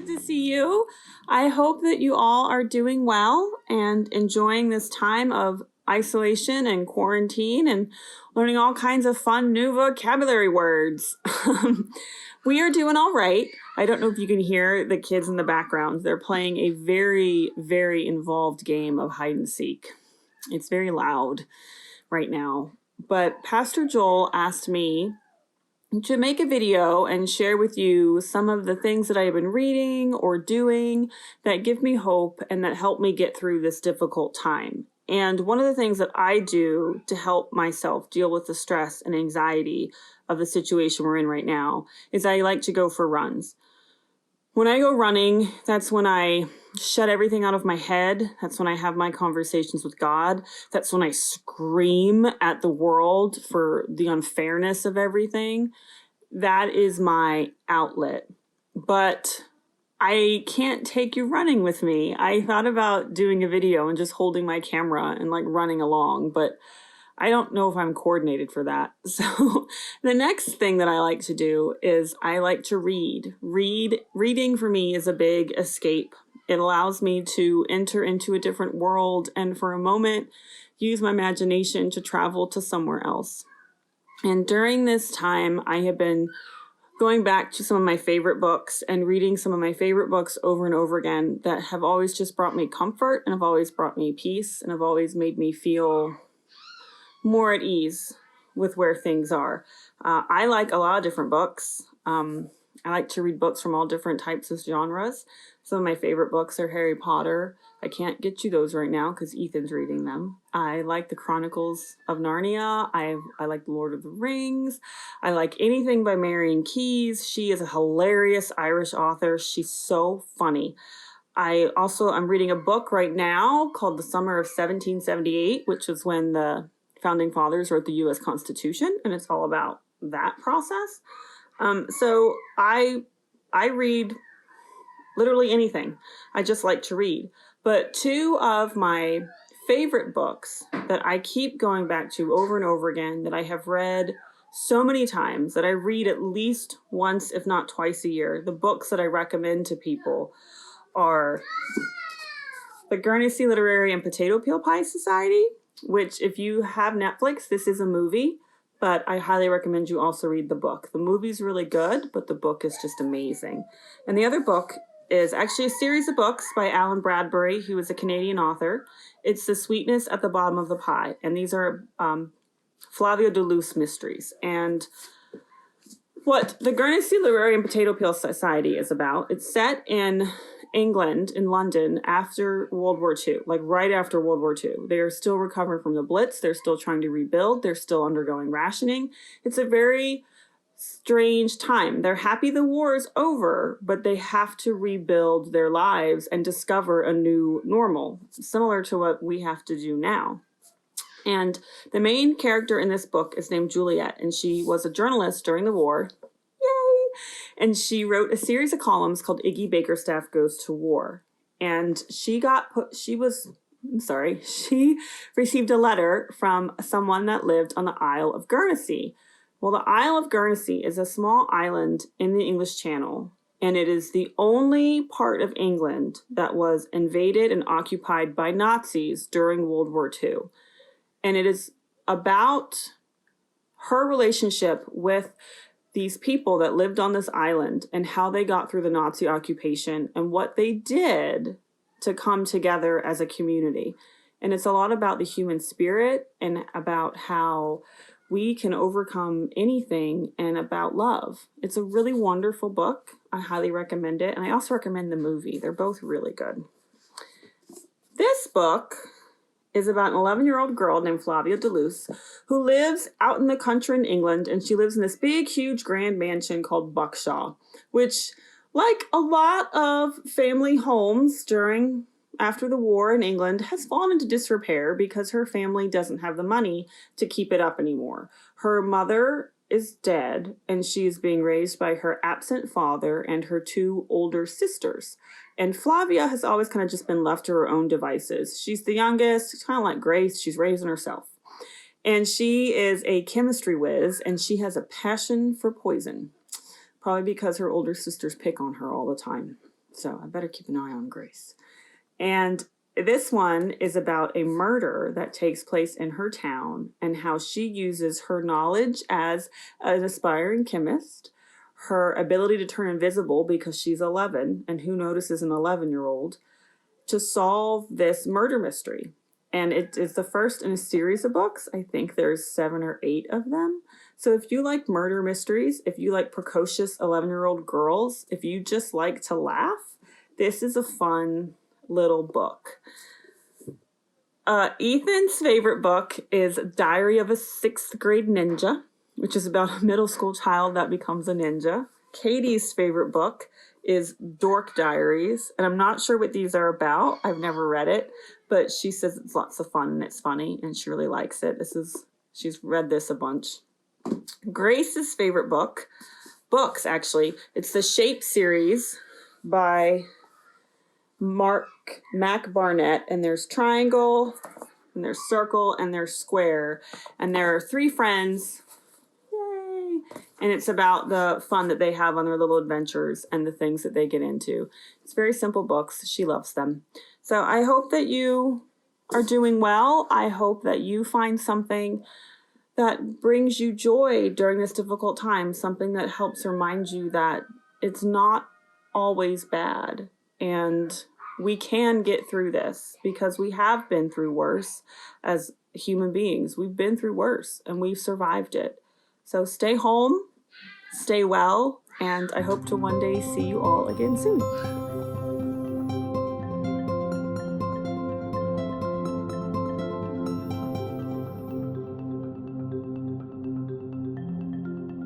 Good to see you. I hope that you all are doing well and enjoying this time of isolation and quarantine and learning all kinds of fun new vocabulary words. We are doing all right. I don't know if you can hear the kids in the background. They're playing a very, very involved game of hide and seek. It's very loud right now. But Pastor Joel asked me to make a video and share with you some of the things that I have been reading or doing that give me hope and that help me get through this difficult time. And one of the things that I do to help myself deal with the stress and anxiety of the situation we're in right now is I like to go for runs. When I go running, that's when I shut everything out of my head. That's when I have my conversations with God. That's when I scream at the world for the unfairness of everything. That is my outlet. But I can't take you running with me. I thought about doing a video and just holding my camera and like running along, but I don't know if I'm coordinated for that. So the next thing that I like to do is I like to read. Reading for me is a big escape. It allows me to enter into a different world and for a moment use my imagination to travel to somewhere else. And during this time, I have been going back to some of my favorite books and reading some of my favorite books over and over again that have always just brought me comfort and have always brought me peace and have always made me feel more at ease with where things are. I like a lot of different books. I like to read books from all different types of genres. Some of my favorite books are Harry Potter. I can't get you those right now because Ethan's reading them. I like the Chronicles of Narnia. I like The Lord of the Rings. I like anything by Marian Keyes. She is a hilarious Irish author. She's so funny. I'm reading a book right now called The Summer of 1778, which is when the Founding Fathers wrote the U.S. Constitution, and it's all about that process. So I read literally anything. I just like to read. But two of my favorite books that I keep going back to over and over again, that I have read so many times, that I read at least once, if not twice a year, the books that I recommend to people are The Guernsey Literary and Potato Peel Pie Society, which if you have Netflix, this is a movie, but I highly recommend you also read the book. The movie's really good, but the book is just amazing. And the other book is actually a series of books by Alan Bradbury, who is a Canadian author. It's The Sweetness at the Bottom of the Pie, and these are Flavio Duluth's mysteries. And what the Guernsey Literary and Potato Peel Society is about, it's set in England, in London, after World War II, like right after World War II. They are still recovering from the Blitz. They're still trying to rebuild. They're still undergoing rationing. It's a very strange time. They're happy the war is over, but they have to rebuild their lives and discover a new normal, similar to what we have to do now. And the main character in this book is named Juliet, and she was a journalist during the war. And she wrote a series of columns called Iggy Bakerstaff Goes to War. And she received a letter from someone that lived on the Isle of Guernsey. Well, the Isle of Guernsey is a small island in the English Channel, and it is the only part of England that was invaded and occupied by Nazis during World War II. And it is about her relationship with these people that lived on this island and how they got through the Nazi occupation and what they did to come together as a community. And it's a lot about the human spirit and about how we can overcome anything and about love. It's a really wonderful book. I highly recommend it. And I also recommend the movie. They're both really good. This book is about an 11-year-old girl named Flavia Duluth who lives out in the country in England, and she lives in this big, huge, grand mansion called Buckshaw, which, like a lot of family homes after the war in England, has fallen into disrepair because her family doesn't have the money to keep it up anymore. Her mother is dead, and she is being raised by her absent father and her two older sisters. And Flavia has always kind of just been left to her own devices. She's the youngest. She's kind of like Grace. She's raising herself. And she is a chemistry whiz, and she has a passion for poison. Probably because her older sisters pick on her all the time. So I better keep an eye on Grace. And this one is about a murder that takes place in her town and how she uses her knowledge as an aspiring chemist, her ability to turn invisible because she's 11, and who notices an 11-year-old, to solve this murder mystery. And it is the first in a series of books. I think there's 7 or 8 of them. So if you like murder mysteries, if you like precocious 11-year-old girls, if you just like to laugh, this is a fun little book. Ethan's favorite book is Diary of a 6th Grade Ninja, which is about a middle school child that becomes a ninja. Katie's favorite book is Dork Diaries, and I'm not sure what these are about. I've never read it, but she says it's lots of fun and it's funny, and she really likes it. She's read this a bunch. Grace's favorite books actually, it's the Shape series by Mac Barnett, and there's triangle, and there's circle, and there's square, and there are 3 friends. Yay! And it's about the fun that they have on their little adventures and the things that they get into. It's very simple books. She loves them. So I hope that you are doing well. I hope that you find something that brings you joy during this difficult time, something that helps remind you that it's not always bad, and we can get through this because we have been through worse as human beings. We've been through worse and we've survived it. So stay home, stay well, and I hope to one day see you all again soon.